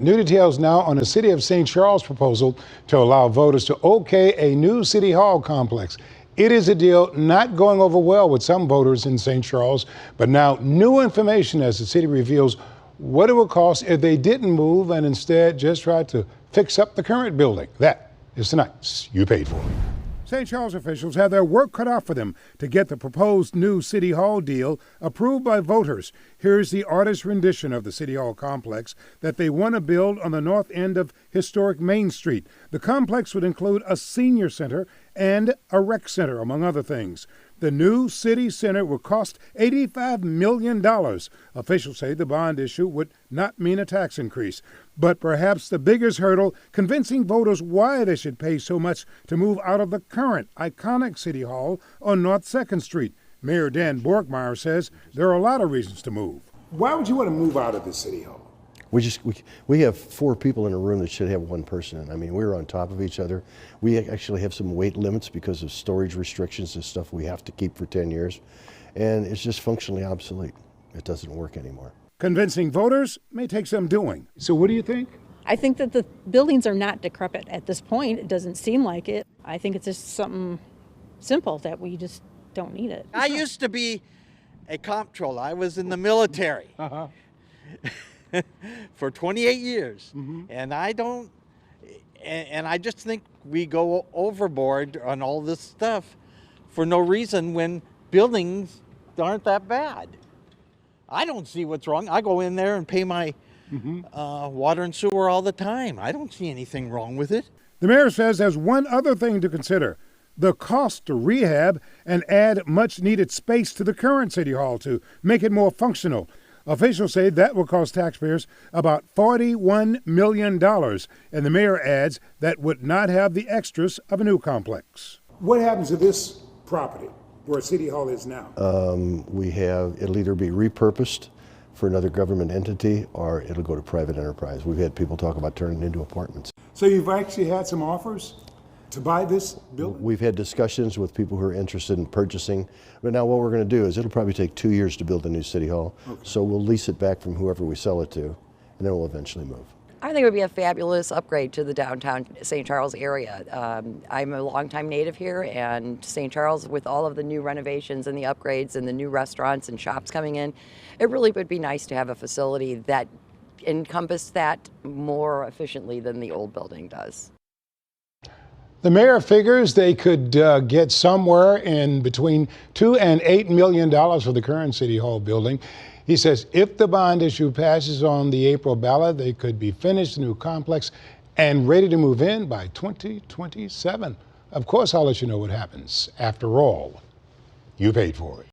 New details now on the City of St. Charles proposal to allow voters to okay a new City Hall complex. It is a deal not going over well with some voters in St. Charles, but now new information as the city reveals what it would cost if they didn't move and instead just tried to fix up the current building. That is tonight's You Paid For It. St. Charles officials have their work cut out for them to get the proposed new City Hall deal approved by voters. Here's the artist's rendition of the City Hall complex that they want to build on the north end of historic Main Street. The complex would include a senior center and a rec center, among other things. The new city center will cost $85 million. Officials say the bond issue would not mean a tax increase. But perhaps the biggest hurdle, convincing voters why they should pay so much to move out of the current iconic City Hall on North 2nd Street. Mayor Dan Borkmeyer says there are a lot of reasons to move. Why would you want to move out of this City Hall? We have 4 people in a room that should have 1 person in. I mean, we're on top of each other. We actually have some weight limits because of storage restrictions and stuff we have to keep for 10 years. And it's just functionally obsolete. It doesn't work anymore. Convincing voters may take some doing. So what do you think? I think that the buildings are not decrepit at this point. It doesn't seem like it. I think it's just something simple that we just don't need it. I used to be a comptroller. I was in the military. For 28 years, and I just think we go overboard on all this stuff for no reason when buildings aren't that bad. I don't see what's wrong. I go in there and pay my water and sewer all the time. I don't see anything wrong with it. The mayor says there's one other thing to consider: the cost to rehab and add much needed space to the current City Hall to make it more functional. Officials say that will cost taxpayers about $41 million, and the mayor adds that would not have the extras of a new complex. What happens to this property where City Hall is now? It'll either be repurposed for another government entity or it'll go to private enterprise. We've had people talk about turning it into apartments. So you've actually had some offers to buy this building? We've had discussions with people who are interested in purchasing, but now what we're going to do is it'll probably take 2 years to build a new City Hall. Okay. So we'll lease it back from whoever we sell it to, and then we'll eventually move. I think it would be a fabulous upgrade to the downtown St. Charles area. I'm a longtime native here, and St. Charles, with all of the new renovations and the upgrades and the new restaurants and shops coming in, it really would be nice to have a facility that encompassed that more efficiently than the old building does. The mayor figures they could get somewhere in between $2 and $8 million for the current City Hall building. He says if the bond issue passes on the April ballot, they could be finished the new complex and ready to move in by 2027. Of course, I'll let you know what happens. After all, you paid for it.